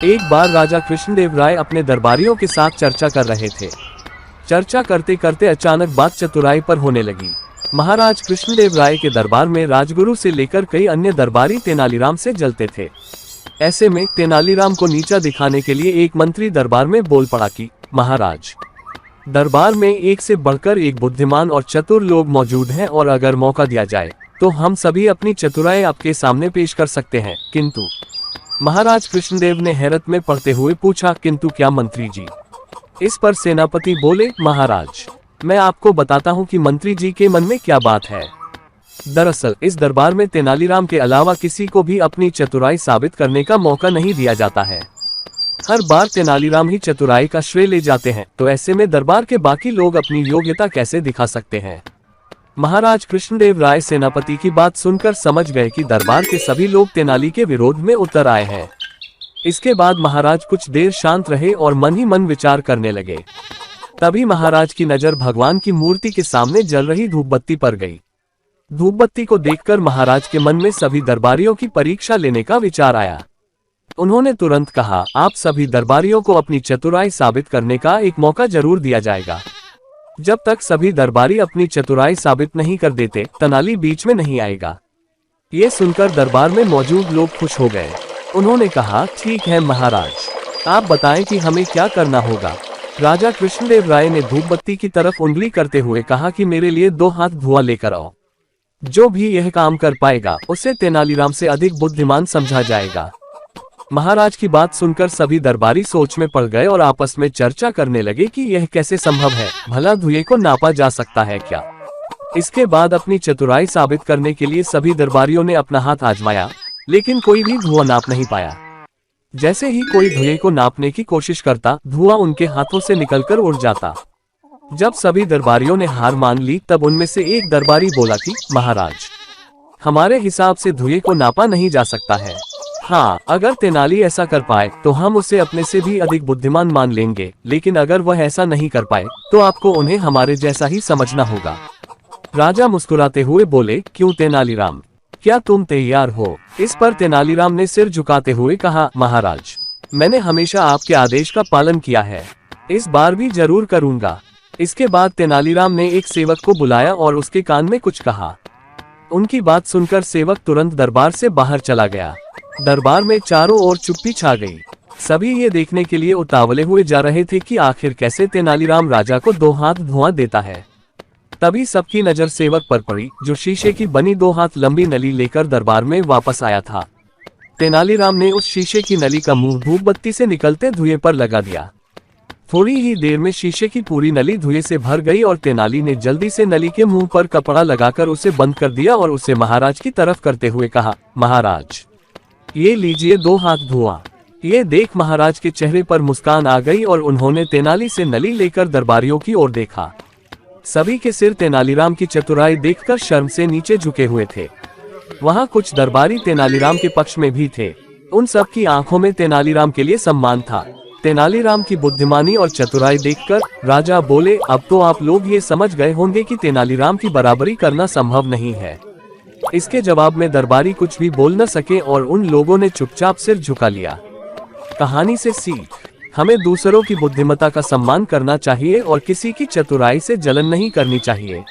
एक बार राजा कृष्णदेव राय अपने दरबारियों के साथ चर्चा कर रहे थे। चर्चा करते करते अचानक बात चतुराई पर होने लगी। महाराज कृष्णदेव राय के दरबार में राजगुरु से लेकर कई अन्य दरबारी तेनालीराम से जलते थे। ऐसे में तेनालीराम को नीचा दिखाने के लिए एक मंत्री दरबार में बोल पड़ा कि महाराज, दरबार में एक से बढ़कर एक बुद्धिमान और चतुर लोग मौजूद हैं और अगर मौका दिया जाए तो हम सभी अपनी चतुराई आपके सामने पेश कर सकते हैं। किंतु महाराज कृष्णदेव ने हैरत में पड़ते हुए पूछा, किंतु क्या मंत्री जी? इस पर सेनापति बोले, महाराज, मैं आपको बताता हूं कि मंत्री जी के मन में क्या बात है। दरअसल इस दरबार में तेनालीराम के अलावा किसी को भी अपनी चतुराई साबित करने का मौका नहीं दिया जाता है। हर बार तेनालीराम ही चतुराई का श्रेय ले जाते हैं, तो ऐसे में दरबार के बाकी लोग अपनी योग्यता कैसे दिखा सकते हैं। महाराज कृष्णदेव राय सेनापति की बात सुनकर समझ गए कि दरबार के सभी लोग तेनाली के विरोध में उतर आए हैं। इसके बाद महाराज कुछ देर शांत रहे और मन ही मन विचार करने लगे। तभी महाराज की नजर भगवान की मूर्ति के सामने जल रही धूपबत्ती पर गई। धूपबत्ती को देखकर महाराज के मन में सभी दरबारियों की परीक्षा लेने का विचार आया। उन्होंने तुरंत कहा, आप सभी दरबारियों को अपनी चतुराई साबित करने का एक मौका जरूर दिया जाएगा। जब तक सभी दरबारी अपनी चतुराई साबित नहीं कर देते, तेनाली बीच में नहीं आएगा। ये सुनकर दरबार में मौजूद लोग खुश हो गए। उन्होंने कहा, ठीक है महाराज, आप बताएं कि हमें क्या करना होगा। राजा कृष्णदेव राय ने धूपबत्ती की तरफ उंगली करते हुए कहा कि मेरे लिए 2 हाथ धुआं लेकर आओ। जो भी यह काम कर पाएगा उसे तेनालीराम से अधिक बुद्धिमान समझा जाएगा। महाराज की बात सुनकर सभी दरबारी सोच में पड़ गए और आपस में चर्चा करने लगे कि यह कैसे संभव है, भला धुएं को नापा जा सकता है क्या। इसके बाद अपनी चतुराई साबित करने के लिए सभी दरबारियों ने अपना हाथ आजमाया, लेकिन कोई भी धुआं नाप नहीं पाया। जैसे ही कोई धुएं को नापने की कोशिश करता, धुआं उनके हाथों से निकलकर उड़ जाता। जब सभी दरबारियों ने हार मान ली, तब उनमें से एक दरबारी बोला कि महाराज, हमारे हिसाब से धुएं को नापा नहीं जा सकता है। हाँ, अगर तेनाली ऐसा कर पाए तो हम उसे अपने से भी अधिक बुद्धिमान मान लेंगे, लेकिन अगर वह ऐसा नहीं कर पाए तो आपको उन्हें हमारे जैसा ही समझना होगा। राजा मुस्कुराते हुए बोले, क्यों तेनालीराम, क्या तुम तैयार हो? इस पर तेनालीराम ने सिर झुकाते हुए कहा, महाराज, मैंने हमेशा आपके आदेश का पालन किया है, इस बार भी जरूर करूंगा। इसके बाद तेनालीराम ने एक सेवक को बुलाया और उसके कान में कुछ कहा। उनकी बात सुनकर सेवक तुरंत दरबार से बाहर चला गया। दरबार में चारों ओर चुप्पी छा गई। सभी ये देखने के लिए उतावले हुए जा रहे थे कि आखिर कैसे तेनालीराम राजा को 2 हाथ धुआं देता है। तभी सबकी नजर सेवक पर पड़ी, जो शीशे की बनी 2 हाथ लंबी नली लेकर दरबार में वापस आया था। तेनालीराम ने उस शीशे की नली का मुंह धूपबत्ती से निकलते धुएं पर लगा दिया। थोड़ी ही देर में शीशे की पूरी नली धुएं से भर गई और तेनाली ने जल्दी से नली के मुंह पर कपड़ा लगाकर उसे बंद कर दिया और उसे महाराज की तरफ करते हुए कहा, महाराज, ये लीजिए 2 हाथ धुआं। ये देख महाराज के चेहरे पर मुस्कान आ गई और उन्होंने तेनाली से नली लेकर दरबारियों की ओर देखा। सभी के सिर तेनालीराम की चतुराई देखकर शर्म से नीचे झुके हुए थे। वहां कुछ दरबारी तेनालीराम के पक्ष में भी थे। उन सब की आंखों में तेनालीराम के लिए सम्मान था। तेनालीराम की बुद्धिमानी और चतुराई देखकर राजा बोले, अब तो आप लोग ये समझ गए होंगे कि तेनालीराम की बराबरी करना संभव नहीं है। इसके जवाब में दरबारी कुछ भी बोल न सके और उन लोगों ने चुपचाप सिर झुका लिया। कहानी से सीख, हमें दूसरों की बुद्धिमत्ता का सम्मान करना चाहिए और किसी की चतुराई से जलन नहीं करनी चाहिए।